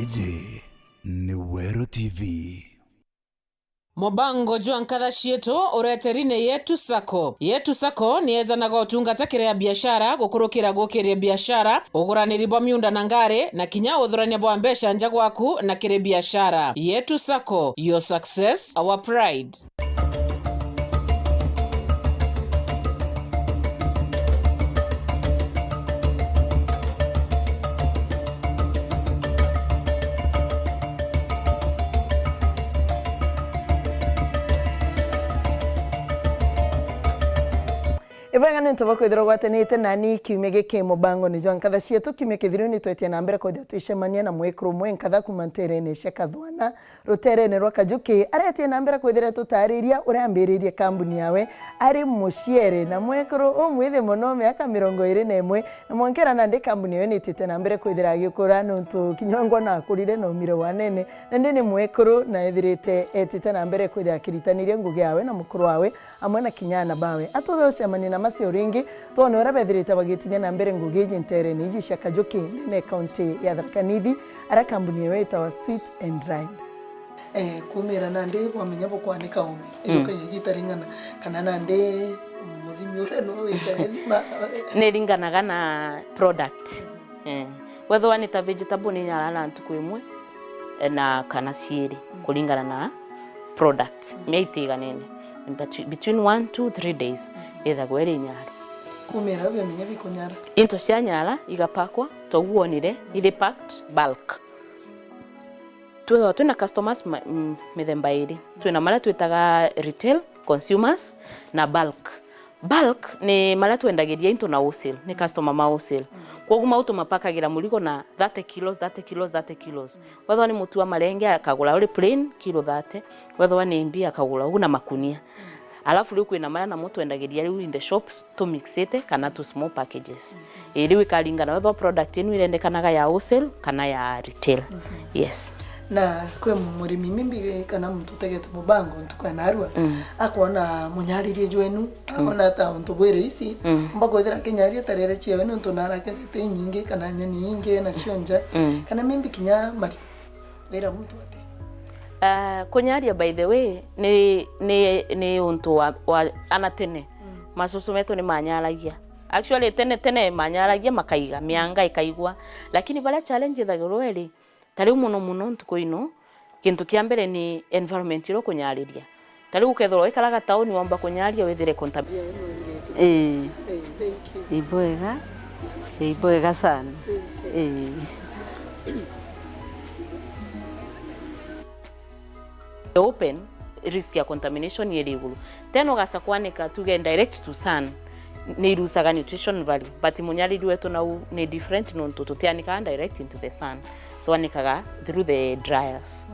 Iji ni Mwekuru TV. Mobango jwa Nkatha Cietu ureterine Yetu Sacco. Yetu Sacco ni ezanaga utungata kiria biashara gukurukira gukiria biashara uguraniri bwa miunda na ngare na kinya uthurania bwa mbesha nja gwaku na kiri biashara. Yetu Sacco, your success, our pride. Ibanga nento bakwithira gwatanite nani kiumege ke Mobango ni Nkatha Cietu kiumege thiru ni twetie na mbere kodia tuicemania na Mwekuru Nkatha kumanterene shekathwana ruterene rwa Kajuki aretie na mbere kwithira tutariria urambiririe kambuni yawe ari muciere na Mwekuru umwithe muno miaka 21 na mwankera na ndi kambuni yo nitite na mbere kwithira agikura nontu kinyongwa na kurire no mire wanene na ndi ni Mwekuru na ethirite etite na mbere kwithira kiritanirie ngugi yawe na mukuru wawe amwe na kinyana bawe atothe ucemania na masio ringi tuone ora bethirite bagitinya na mbere ngugi jintere ni ji cia Kajuki nene county ya Tharaka Nithi ara kambuni yewe itawa Sweet and Ride kumira na ndi wamenya bukwanika ume ijoka yigitaringana kana na ndi muthimi ore no wikaethima ne ringanaga na product whether one ita vegetable ni nyala ntuku imwe na kana ciiri kulingana na product meitiganene between 1 to 3 days either gwere nyara kumira bemenya bikonyara into cia nyara igapakwa toguonire ile packed bulk twina customers mithemba iri twina mara twitaga retail consumers na bulk ni mara twendagiria into na wholesale ni customer ma wholesale kwa guma automapakagira muligo na 30 kilos whether ni mutu wa marenge akagura uri plain kilo 30 whether ni mbi akagura una makunia alafu riu kwina mara na mutu endagiria riu in the shops to mix it kana to small packages riu ikaringana whether product inu irendekanaga ya wholesale kana ya retail yes na kwe murimi mimbi kana mtu tegete Mobango ntukana arua akona munyaririe jwenu akona ta untu bwire isi mbako thira kenyari tarere chiewe ntu narakete nyingi kana nyani nyingi na cionja kana mimbi kinya mari wira mtu ate kunyaria by the way ni untu wa anatene masusu meto ni manyaragia actually tene manyaragia makaiga mianga ikaigwa lakini bala challenge thagirweli tari muno ntuko ino kintu kia mbere ni environment iro kunyariria tari ukethoro ikaraga tauni wamba kunyaria wethire contamination ibwega sana open risk ya contamination yeri iguru teno gasa kwanika tuge direct to sun ni rusaga nutrition value but munyariri wetu na ni different nonto tutianika direct into the sun twanikaga through the dryers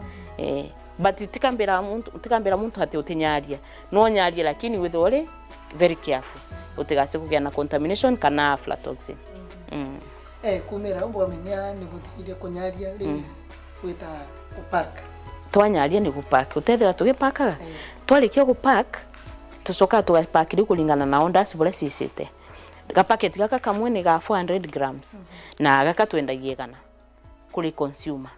but tikambira muntu ati utinyaria no nyaria lakini with all very careful utigase kugia na contamination kana aflatoxin kumira umbo amenya ni guthire kunyaria ri wita kupack twanyaria ni kupack utethera tugipakaga twarikia kupack tucoka tugapakiri kulingana na ondas bure cicite gapaketi gaka kamwe ni ga 400 grams na gaka twendagie kana kuli consumer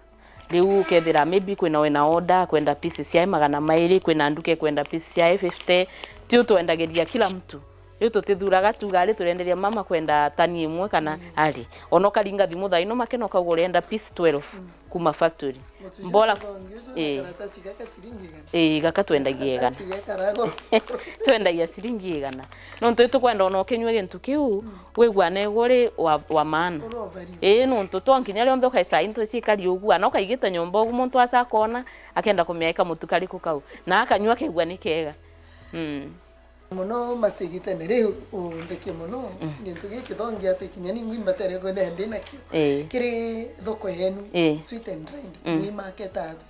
riu kethira maybe kwina wena order kwenda pieces ya 200 kwina nduke kwenda pieces ya 50 tio twendageria kila mtu riu tutithuraga tugari turenderia mama kwenda tani imwe kana ali onoka ringa thimu thaino makeno kagurenda piece 12 kuma factory mbola gaka twendagie gana twendagia ciringi gana no ntu kwenda ono kenywe gintu kiu wigwa ne gori wa maana no ntu tonkinya ryo mboka isa into cikari ugu ana kaigita nyomba ugu muntu asakona akenda kumiaika mutukari kukau na akanywa kegwa ni kega muno masigita nere undeke muno gintu giki thongia ate kinyani ngwimba tere go thende nakio kiri thoko yenu Sweet and Ride ni market ate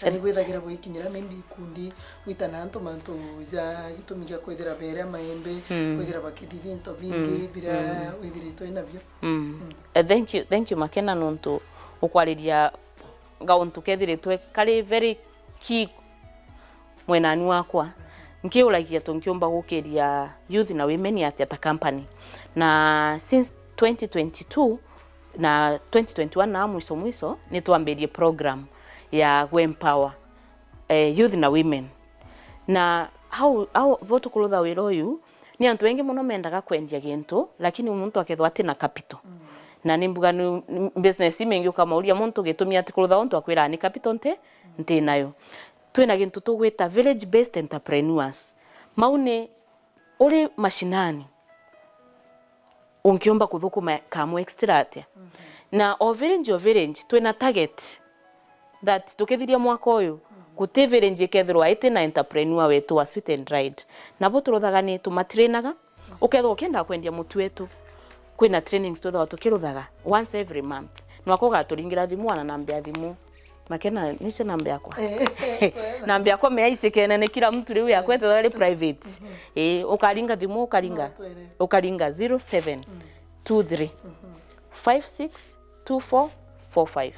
ani gwithagira gwikinyira membi ikundi witana antu mantu ja gitumigia kwithira bere maembe kwithira bakithiri into bingi bira withirito inavyo thank you makena nontu ukwariria gauntu kethiritwe kari very key mwenani wakwa nkiulagia tunkiomba gukiria youth na women at a company na since 2022 na 2021 na mwiso ni tuambirie program ya empower youth na women na how votu kulutha wira uyu ni antu wengi muno mendaga kwendia gintu lakini muntu akethwa atina capital na nimbuga ni business imengi ukamauria muntu gitumia ati kulutha untu akwira ni capital nte nayo twina gintu tugwita village based entrepreneurs maune uri mashinani unkiomba kuthukuma kamu extra atia na o village twina target that tukithiria mwaka uyu guti village ikethirwa ite na entrepreneur wetu wa sweet and dried na bo turuthaga ni tumatrainaga ukethwa ukenda kwendia mutu wetu kwina trainings twethaga tukiruthaga once every month nwako gaturingira thimu wana namba ya thimu makena nice namba yakwa namba yakwa meaisikene ni kila mtu riu yakwa twethaga private ukaringa thimu ukaringa 0723 562445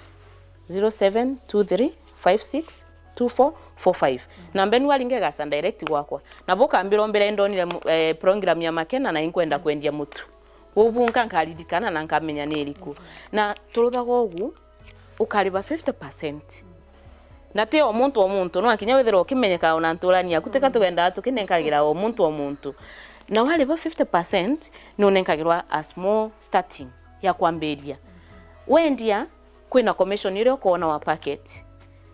0723 562445 namba ni waringe gasa direct gwakwa na boka mbiro mbere ndonire program ya makena na inkwenda kwendia mutu ubunka nkaririkana na nkamenya ni iriku na turuthaga ugu ukariba 50% na te o muntu no akinya wethera ukimenyeka ona nturania kuteka tugenda tukinenkagira o muntu na wariba 50% no nenkagirwa a small starting ya kwambiria wendia kwina commission ile ukona wa packet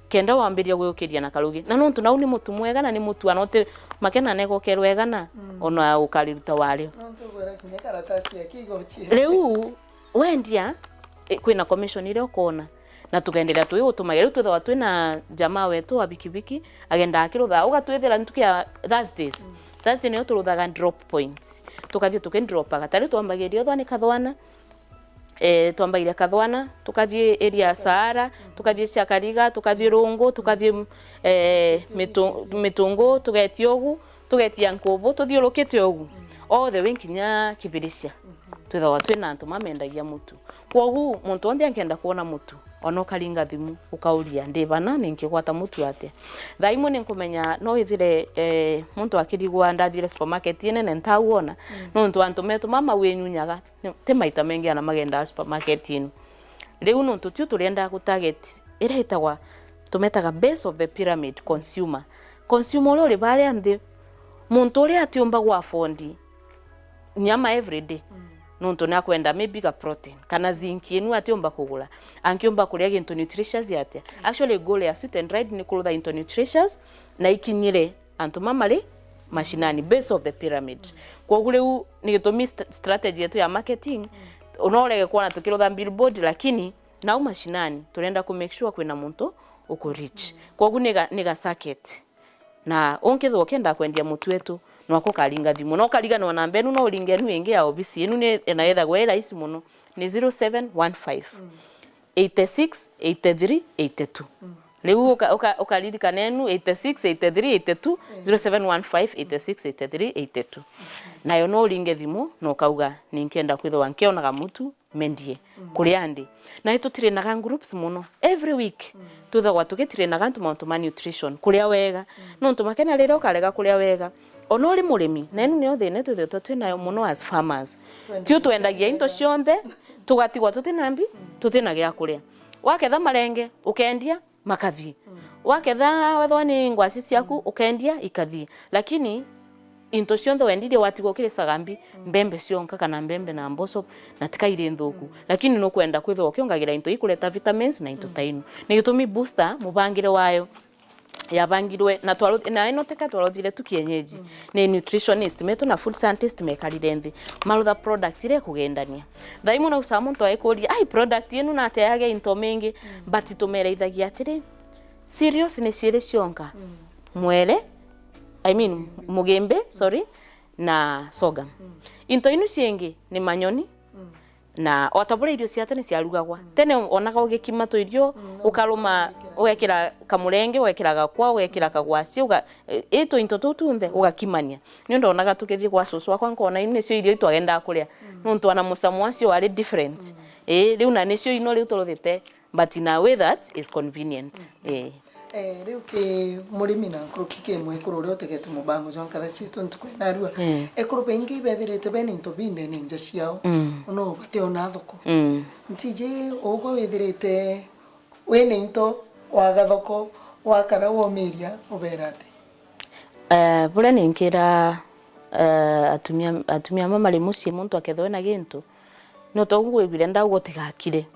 kenda wambiria gwiukiria na karugi na nontu nau ni mutu mwega na ni mutu anote makena nego kerwega na ona ukariruta wale nontu gwera kinya karatasi ya kigochi riu wendia kwina commission ile ukona na tukaendelea tuwe utumagira riu tuthawa twina jamaa wetu wa bikibiki agenda akirutha ugatwethera ntukia Thursdays Thursday ni turuthaga drop points tukathie tukendrop agatari twambagiria thwa ni kathwana twambagiria kathwana tukathie area Sahara tukathie Chakariga tukathie Rungu tukathie mitungu tugetie ogu tugetia Nkobo tuthiurukite ogu all the way kinya Kibirisia twethaga twina antu mamendagia mutu kwogu muntu onde angenda kuona mutu ono karinga thimu ukauria ndivana ninkigwata mutu atia thaimo ninkumenya no ithire muntu akirigwa ndathire supermarket nene ntauona no ntu antu metu mama wenyunyaga te maita mengi ana magenda supermarket inu riu no ntu turienda ku target ira hitagwa tumetaga base of the pyramid consumer uri bale ande muntu uri atiumba gwa fondi nyama everyday nonto na kwenda maybe ga protein kana zinc inu atiomba kugula ankiomba kulia gintu nutritious yate actually goal ya sweet and dried ni kulutha into nutritious na ikinyire antu mamali mashinani base of the pyramid kwa gule u ni gitumi strategy yetu ya marketing unorege kuona tukirutha billboard lakini na mashinani tunaenda ku make sure kwina muntu uko rich kwa gune ni ga circuit na onkethwo kenda kwendia mutu wetu nwako karinga thimu no kariga no namba enu no ringe enu ingi ya obisi enu ne naetha gwera isi muno ni 0715 86 83 82 riu ukaririka nenu 86 83 82 0715 86 83 82 nayo no ringe thimu no kauga ninkenda kwithwa nkionaga mutu mendie kuri andi na itutirinaga groups muno every week tuthagwa tugitirinaga antu mauntu ma nutrition kuria wega no ntumakena rero karega kuria wega onori murimi nenu ni othine tuthe twinayo muno as farmers tio twendagia into cionthe tugatigwa tutinambi tutina gya kuria waketha marenge ukendia makathi waketha wethwa ni ngwaci ciaku ukendia ikathi lakini into cionthe wendirie watigwo kire sagambi mbembe cionka kana mbembe na mboco na tikaire nthuku lakini no kwenda kwithwa ukiongagira into ikuleta vitamins na into tainu ni gitumi booster mubangire wayo yabangirwe na twaruthi na ino teka twaruthire tukienyeji ni nutritionist meto na food scientist mekarire nthi marutha product ire kugendania thaimo na usamu ntwa ikuria ai product inu na ateyage into mingi but tumereithagia atiri serious ni ciire cionka mwele mugembe na sorghum into inu ciengi ni manyoni na otabura irio cia tene ciarugagwa tene onaga ugikima to irio ukaruma ugekira kamurenge ugekira gakwa ugekira kagwasi ito into tutunthe ugakimania ni ndo onaga tukithie kwa susu akwa nkona ine cio irio twagenda kuria nontu ana musamu acio ari different riu na nicio ino riu turuthite but in a way that is convenient Riu ki murimi na nkruki ki Mwekuru uria utegete mubango jwa Nkatha Cietu ntukwenda rua ekuru bengi bethirite bene into binde ni nja ciao no bate ona thoko ntije ugo wethirite wene into wa gathoko wa kana wo miria uberate bure ninkira atumia mama le musi muntu akethwe na gintu no togu gwibire ndago tigakire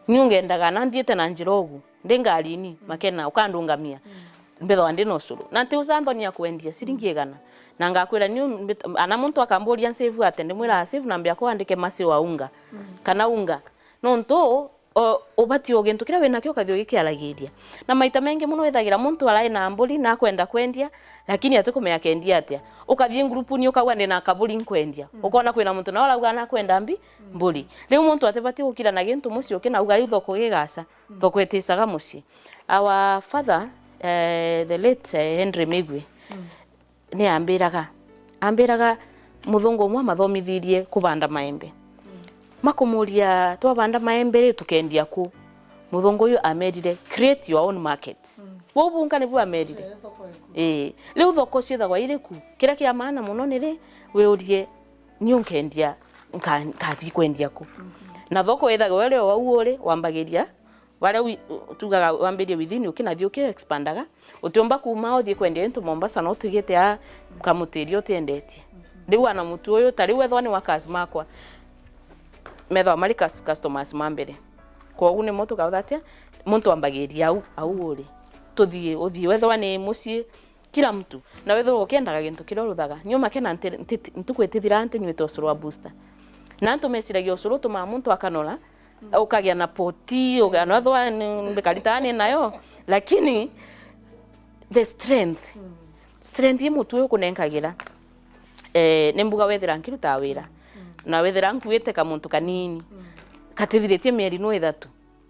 niungendaga na ndiete na njirogu ndengarini makena ukandungamia mbetho andi no suru na nti usandoni ya kwendia siringi egana na ngakwira ni ana muntu akamboria save atende mwira save nambia ko andike masi wa unga kana unga no nto obati ogentu kira wena kyo kathio gikiaragiria na maita mengi muno wethagira muntu arai na mburi na kwenda kwendia lakini atukumea kendia atia ukathie group ni ukagwa ndina kaburi nkwendia ukona kwina muntu na urauga na kwenda mburi riu muntu atebati gukira na gintu muci ukina uga ithoko gigaca thoko etisaga muci our father the late Henry Migwi ni ambiraga muthungu mwa mathomithirie kubanda maembe makumuria twabanda maembe tukendia ku muthungu yu amerire create your own markets wo bunga ni bwa amerire riu thoko ciethagwa iriku kira kia maana muno ni ri wiurie ni unkendia nkathi kwendia ku na thoko ethagwa wale wauore wambagiria wale tugaga wambirie within ukinathi ukiexpandaga utiomba kuma uthie kwendia into Mombasa no tugite a kamutiri utiendetie riu ana mutu uyu tari wethwa ni wakazi makwa metho America's customers mambere kwa une moto kauthatia muntu ambagiria au uri tuthie uthie wethwa ni muci kila mtu na wethwa ukiendaga gintu kiro ruthaga nyo makena ntukwetithira ante nyweto suru booster na ntu mesiragia usuru tuma muntu akanora ukagia na poti uganwathwa mbekaritani nayo lakini the strength ye mutu ukunenkagira nembuga wethira nkiruta wira na wethira nkuite ka muntu kanini katithirite mieri no 3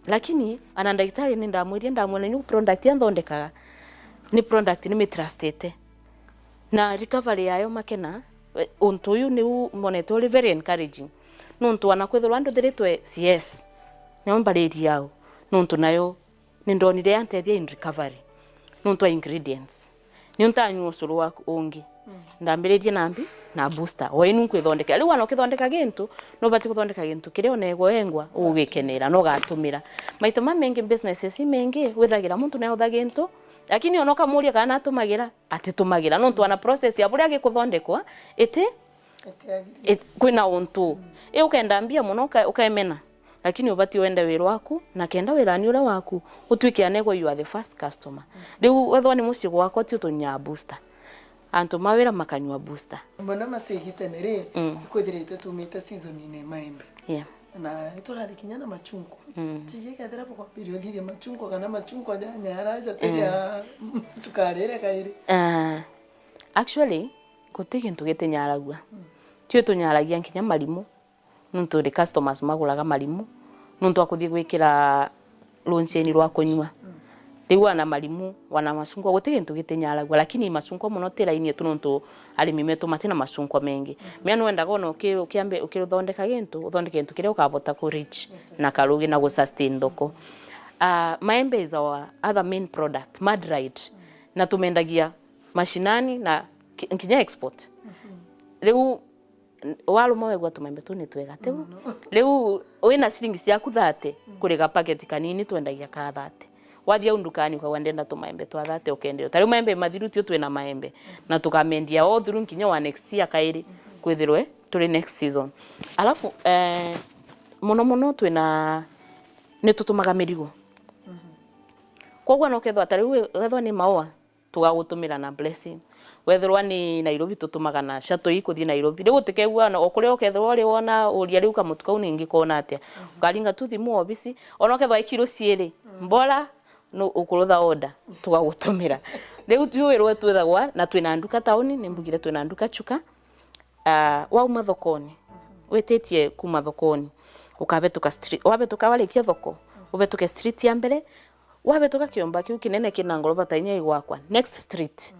lakini ana ndagitari ni ndamwire nyu product ya thondekaga ni product ni mitrustete na recovery yayo makena untu yu ni monetary very encouraging nuntu ana kwethirwa andu thiritwe CS nyomba redi yao nuntu nayo ni ndonire antethia in recovery nuntu ingredients ni untanyu usuru wa ungi ndambiririe nambi na booster wainu kwithondeka riu ana ukithondeka gintu no bati kuthondeka gintu kire onego engwa ugikenera no gatumira maita mengi businesses mengi wethagira muntu na uthagintu lakini onoka muria kana atumagira atitumagira nuntu ana process ya buria gikuthondekwa kwina untu ukenda mbia muno ukaemena lakini ubati wende wira waku na kenda wirani ura waku utwike anego you are the first customer riu wethwa ni muci gwako ti utunya booster antu mawira makanywa booster mbona masehitenere kwithirite tumite season ine maembe na itorari kinyana machungwa tije kathira kwa period ile machungwa kana machungwa nyaraja teria tukarere kairi actually kutiki ntugete nyaragwa tio tunyaragia kinya marimu nuntu ri customers maguraga marimu nuntu akuthie gwikira luncheni rwa kunywa riu ana marimu wana machungwa gutiki ntugete nyaragwa lakini machungwa muno tiraini tu nuntu arimi metu matina machungwa mengi miano wenda gono ukiambe ukithondeka gintu uthondeke gintu kire ukabota ku reach na karugi na go sustain thoko maembe is our other main product madried na tumendagia mashinani na kinya export riu walo mawegwa tumembe tu ni twega tebu riu wina siringi ciaku 30 kuriga packet kanini twendagia ka 30 wathia undukani ukawandenda tumaembe twa 30 ukendeo tari maembe mathiru tio twina maembe na tukamendia all through kinya wa next year kairi kwithirwe tuli next season alafu muno twina ni tutumaga mirigo kogwa no kethwa tari wethwa ni maoa tugagutumira na blessing wethirwa ni Nairobi tutumaga na shato ikuthi Nairobi riu tikegwa na okuria ukethirwa ri wona uria riu kamutuka uningi kona atia ukaringa tu thimu obisi ona ukethwa ikiro ciiri mbora no ukurutha order tugagutumira riu tuwirwe twethagwa na twina nduka tauni nimbugire twina nduka chuka wauma thokoni wetetie kuma thokoni ukabetuka street wabetuka warikia thoko ubetuke street ya mbere wabetuka kiomba kiu kinene kina ngoroba tainya igwakwa next street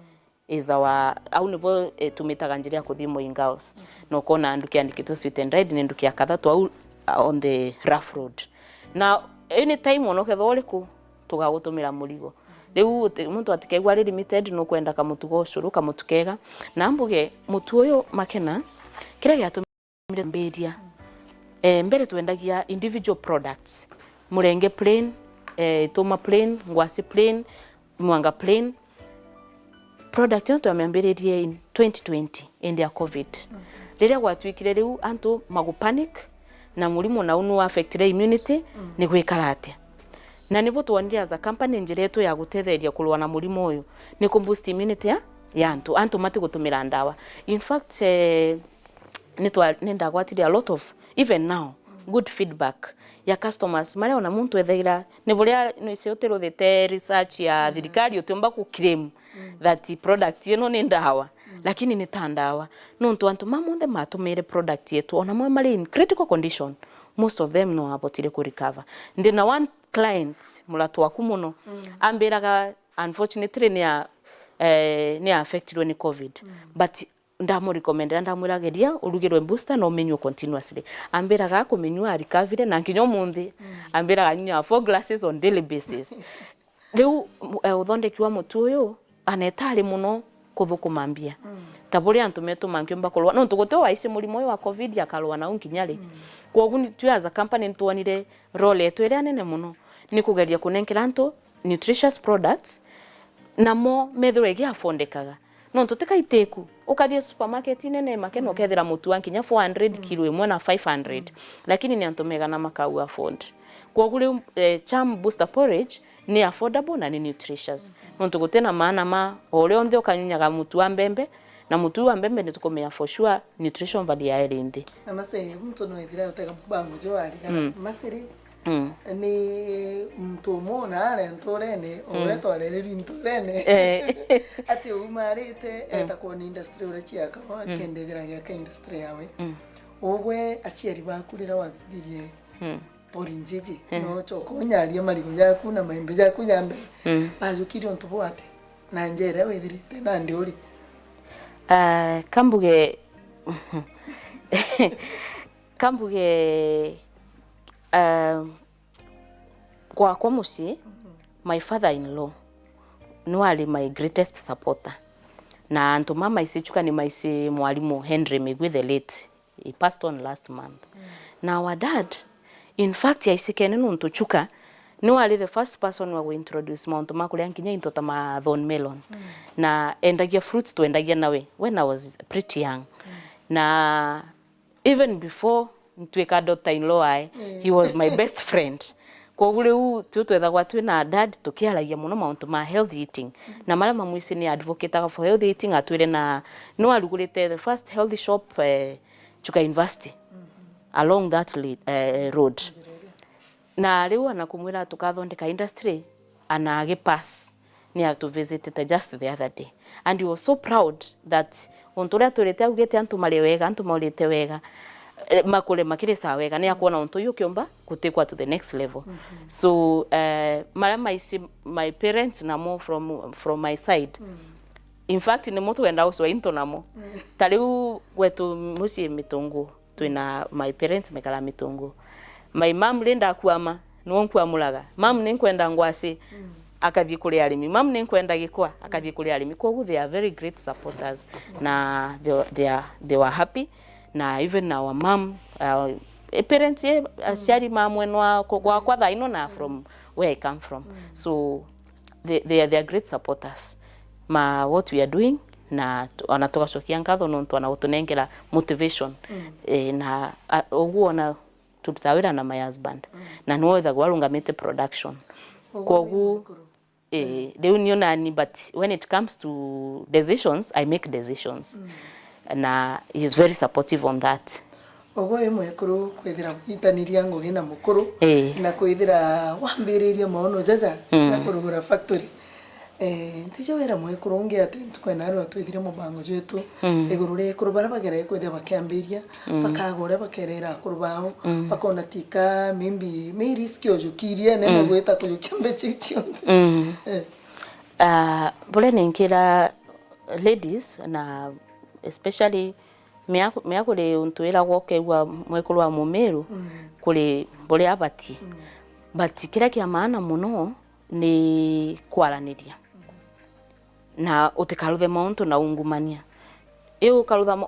is our au nibo tumitaga njira ya kuthi Moingaos no kona nduki andikito sweet and red ni nduki ya kathatu au on the rough road na any time onokethwa uriku tugagutumira murigo riu muntu atikegwa limited no kwenda kamutugo ucuru kamutukega na mbuge mutu uyu makena kira giatumire mberia mbere twendagia individual products murenge plain toma plain ngwasi plain mwanga plain product yo twambirie in 2020 end ya covid riria gwatwikire riu antu magupanic na murimu na unu affect immunity ni gwikarate na nibo tuondia as a company njire yetu ya gutetheria kulwa na murimu uyu ni kuboost immunity ya antu mati gutumira ndawa. In fact nenda gwatire a lot of even now good feedback ya customers maria ona muntu etheira ni buria no iciotero the research ya thirikari utumba ku claim that product yeno ni ndawa lakini ni tandawa no antu mamunthe matumire product yetu ona mwe mari in critical condition most of them no abotire ku recover. Ndina one client mulatu waku muno ambiraga unfortunately ni affected ni covid but ndamu recommend ndamwirageria urugirwe booster no menyu continuously ambiraga kumenyua recovery na nginyo munthi ambiraga nyua 4 glasses on daily basis riu uthondekiwa mutu uyu anetari muno kuthukumambia taburi antu metu mangiomba kulwa no tugoto wa isi murimo wa covid yakalwa na unkinyari kwa ugu tu as a company tuonire role yetu ire nene muno ni kugeria kunenkera antu nutritious products na mo methurege afondekaga no tuteka iteku ukathie supermarket nene makeno kethira mutu wankinya 400 kilo imwe na 500 lakini ni antu mega na makau afford kwa ugu charm booster porridge ni affordable na ni nutritious no tugutena maana ma ole onthe ukanyunyaga mutu wa mbembe na mutu wa mbembe ni tukomea for sure nutrition value ya elinde na mase mtu no ithira utega bango jo ari masiri ni mtu mona ale ntorene ole twarereri ntorene ati umarite etako ni industry ore chiaka wa kendethira ya industry yawe ogwe achiari bakurira wathirie porinjeje no choko nyaria marigo yaku na maembe yaku yambe ajukiri onto bwate na njere wethirite na ndi uri kambuge kwa musi my father-in-law no ali my greatest supporter na antu mama isichuka ni maisi mwalimu Henry Migwi the late he passed on last month na our dad in fact ya isikene nuntu chuka no ali the first person wa introduce mount makulia nkinya into tama thorn melon na endagia fruits to endagia nawe when I was pretty young na even before ntweka daughter-in-law he was my best friend kwa ule u tutwetha gwatu na dad tukiaragia muno mount ma healthy eating na mara mamwisi ni advocate for healthy eating atwire na no alugurite the first healthy shop chuka university along that road na riu anakumwira tukathondeka industry ana pass ni atu visited just the other day and he was so proud that ontoria turete agete antu mari wega antu maurite wega makule makire sawa wega ni akuona onto yukiomba kutekwa to the next level so my parents na more from my side in fact ni moto wenda uswa into namo taliu wetu musi mitungu twina my parents mekala mitungu my mom linda kuama nuonkwa mulaga mom ninkwenda ngwasi akathie kuri arimi mom ninkwenda gikwa akathie kuri arimi kogu they are very great supporters na they were happy na even our mom parents asiari mamwenwa kwa thaino na from where I come from so they are great supporters ma what we are doing na anatoka shokia Nkatha no ntwana gutunengera motivation na oguona tutawira na my husband na no tha gwarungamite production kogu they uniona ni but when it comes to decisions I make decisions na he is very supportive on that ogo Mwekuru kwithira kwitaniria ngugi na mukuru na kwithira wambiriria maono jaja na kurugura factory tije wera Mwekuru ngi ati tukwena aro twithire mubango jetu igurure kurubara bagere kwithira bakiambiria bakagore bakerera kurubao bakona tika maybe risk ojukirie nene gweta kujukiambe chicho bole ninkira ladies na especially meakule untuira gwokegwa Mwekuru wa Mumeru kule bole abati but kira kia maana muno ni kwaraniria na utikaruthe mauntu na ungumania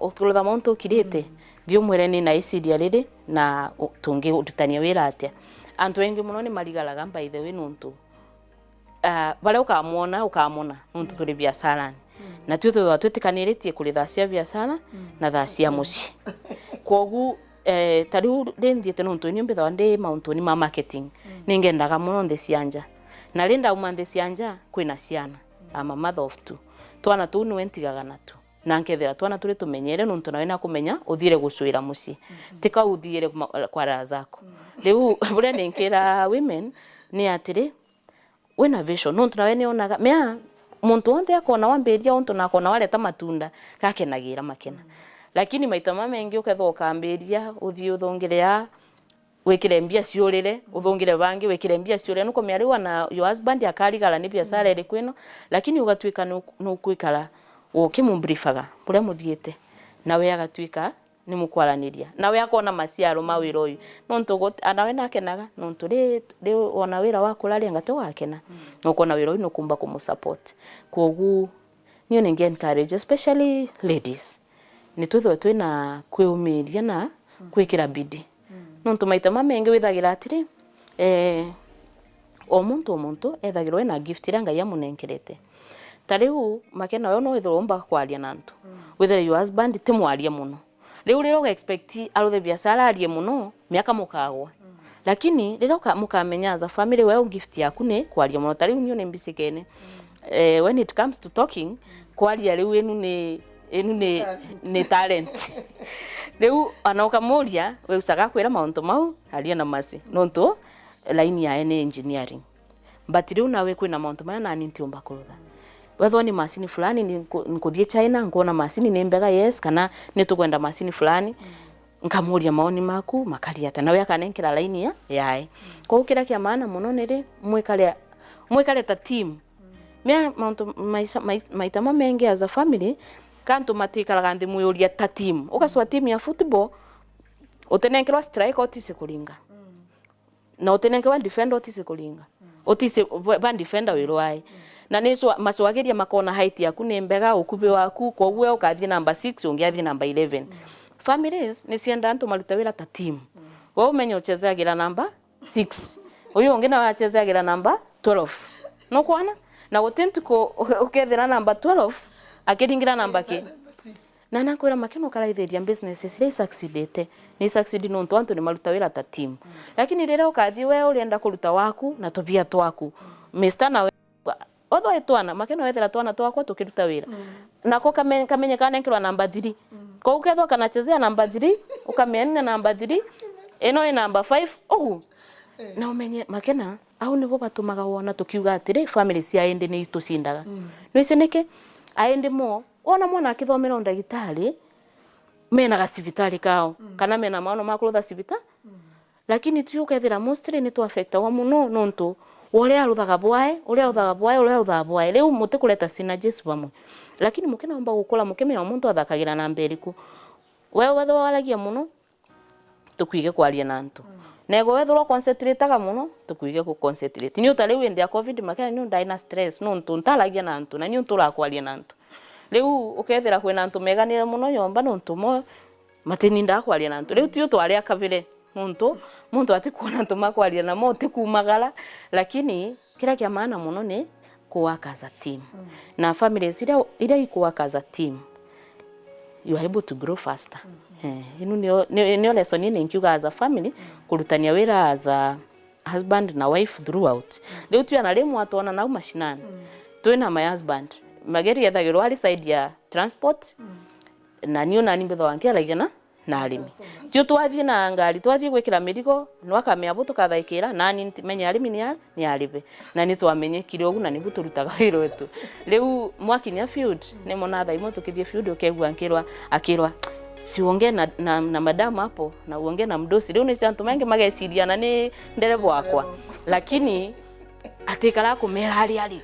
ukarutha mauntu kirite bio mwereni na isidia riri na tungi ututania wira atia antu engi muno ni marigaraga by the way nuntu bare ukamona nuntu turi biashara na tuyo twitikaniritie kuri thaa cia biashara na thaa cia muci kogu tariu rendiete nuntu ni mbitha ndi mauntu ni ma marketing ningendaga muno ndi cianja na rinda umande cianja kwina ciana ama mother of two twana tu ni wentigaga natu na nkethera twana turi tumenyere nuntu nawe na kumenya uthire gucuira muci tika uthiire kwa razako riu bure ninkira women ni atiri wena vision nuntu nawe ni onaga mea muntu wonde akona wambiria untu na akona waleta matunda gakenagira makena lakini maita mamengi uketho ukambiria uthii uthongirea wikire mbia ciurire uthongire bangi wikire mbia ciurire nuko miariwa na your husband akarigara ni biashara iri kwino lakini ugatwika nukwikara ukimumbrifaga buria muthiete nawe agatwika ni mukwaraniria nawe akona maciaro mawira uyu nontu anawe nakenaga nontu ri ona wira wa kuraria ngato wakena ukona wira uyu nukumba kumusupport kogu niyo ninge encourage especially ladies ni tutho twina kwiumiria na kwikira bidii nontu maita mamengi withagira atiri o muntu ethagirwe na gift ira Ngai amunenkerete tariu makena yo no withiro mba kwaria nantu withire your husband timwaria muno riu rero expect aruthe biashara arie muno miaka mukagwa lakini rero mukamenya as a family we gift yaku ni kwaria muno tariu niyo ni mbisikene when it comes to talking kwaria riu enu ni talent riu anoka muria we usaga kwira mauntu mau aria na masi nontu line ya engineering but riu nawe kwina mauntu mana na nintiumba kurutha whether ni machine fulani nikuthie China ngona machine ni mbega yes kana nitukwenda machine fulani nkamuria maoni maku makaria ata nawe akanenkira line ya yae ko kira kia maana muno niri mwikale ta team mia maita mamengi as a family kantu matikaraga ndi muyuria ta team ukaswa team ya football utenenkirwa strike otise kuringa na utenenkirwa defender otise kuringa otise ba defender wirwai na niso maswageria makona height yaku ni mbega ukupe waku koguo ukathie number 6 ungiathie number 11 families ni cienda antu marutawira ta team wewe umenye uchezagira number 6 uyu ungi na wachezagira number 12 no kwana na gutentiko ukethira number 12 akiringira number ki na nakwira makeno karaithiria business cia succeedete ni succeed no ntu ni marutawira ta team lakini rero ukathie wewe urienda kuruta waku na tobia twaku Mr. na otho etwana makeno wethera twana twakwa tukiruta wira nako kamenye kana nkirwa number 3 ko uketho kana chezea number 3 ukamenya number 3 eno ni number 5 na umenye makena au nibo batumaga wona tukiuga atiri family cia ende ni tucindaga no iceneke aende mo ona mwana akithomera ndagitari mena gasibitari kao kana mena maono makurutha sibitari lakini tu ukethira mostly ni tu affect wa muno nontu uria aruthaga bwae riu mutikureta synergies bamwe lakini mukena omba gukora mukemenya muntu athakagira na mberiku wewe wetho waragia muno tukwige kwaria nantu nego wetho concentrateaga muno tukwige ku concentrate ni utariu indi ya covid makena ni ndai na stress nontu ntaragia nantu na ni untura kwaria nantu riu ukethira kwina nantu meganire muno yomba nontu mo matininda kwaria nantu riu tiyo twaria kabire muntu atikuona tumakwaria na mo tikumagala lakini kila kia maana muno ni kuwork as a team na families ira ikuwork as a team you are able to grow faster inu ni lesson ni nkiuga as a family kurutania wira as a husband na wife throughout leo tu analemu atona na mashinani twina my husband mageri yathagirwa ali side ya transport na niyo nani mbetho wankia like na arimi tio twathie na ngari twathie gwikira mirigo no akamea butu kathaikira nani menya arimi ni aribe na ni twamenyekire ogu na ni butu rutaga wira wetu riu mwakinya field ni mona tha imo tukithie field ukegwa akirwa si uongee na madam hapo na uongee na mdosi riu ni santu mengi mageciriana ni ndereva wakwa lakini atikara kumera ali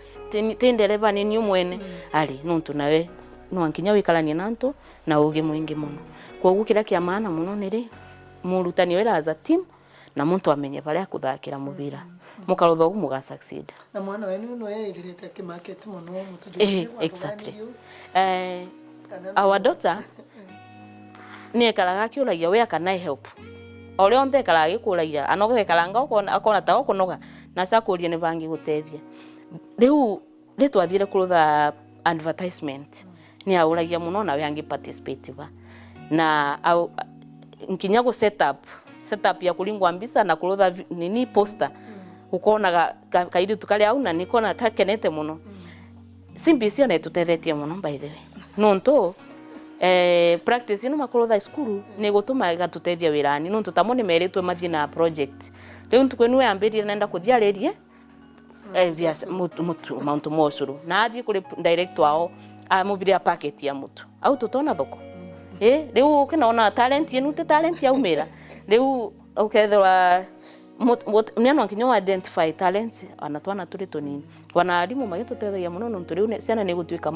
tindereva ni nyu mwene ali nuntu nawe no ankinya wikalani nantu na uge mwingi muno kwa kira kia maana muno niri murutani wera as a team na muntu amenye baria kuthakira mubira mukarutha muga succeed na mwana wenu no ithirite ki market muno exactly our daughter ni kalaga kiulagia where can I help ole onde kalaga gikulagia anoge kalanga akona ta okunoga na sakuria ni bangi gutethia riu twathire kurutha advertisement ni aulagia muno na we angi participate ba na nkinya go setup ya kulingwa mbisa na kurutha nini poster ukona kaidi tukale au na nikona kakenete muno simbisio na tutethetie muno by the way nonto practice ino makurutha school ni gutuma gatutethia wirani nonto tamone meritwe mathie na project riu ntukwenu yambirie nenda kuthiarerie bias mutu mosuru na athie kuri director wao amubiria packet ya mutu au tutona thoko riu ukinaona talent yenu te talent ya umira riu ukethwa niano nkinyo identify talents anatwana turi tunini wana alimu magitutethagia muno nonto riu ciana ni gutwika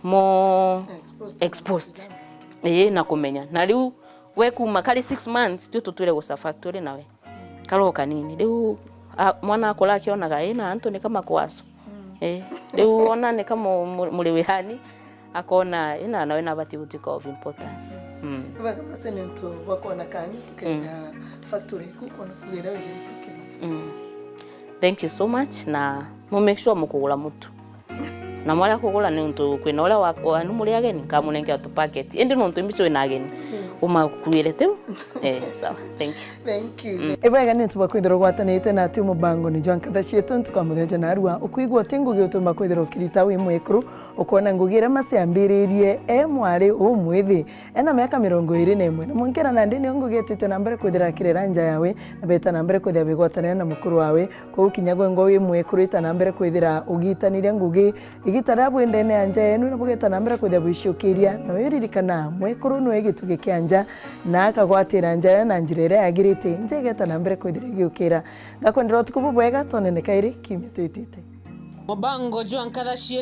mo exposed na kumenya na riu we kuma kali 6 months tu tutwire go factory nawe kalo kanini riu mwana akola akionaga na Anthony kama kwaso riu ona ni kama muri wihani akona ina nawe na bati gutika of importance kwa kama senento wako na kanyu tukenda factory kuko na kugira wigirite thank you so much na mo make sure mukugula mutu na mwala kugula ni untu kwina ule wa numuri ageni kamunenge atu packet indi no untu mbiso ina ageni umakuirete sawa thank you ebega ni tuba kwithiro gwatanite na ati mubango ni Nkatha Cietu ntukamuthejo na arua ukuigwa tingu gituma kwithiro kirita wi Mwekuru ukona ngugira maciambiririe mwari umwithi ena miaka 21 na munkera na ndini ngugitite na mbere kwithira kirera nja yawe na beta na mbere kwithira bigwatanira na mukuru wawe kwa ukinyagwe ngo wi Mwekuru ita na mbere kwithira ugitanire ngugi igitara bwendene anja yenu na bugeta na mbere kwithira Guciukiria na wiririkana Mwekuru no egituge kianja na akagwatira nja na njirere yagirite njegeta na mbere kwithira giukira ngakwendera tukubu bwega tonene kairi kimya twitite Mubango Nkatha Cietu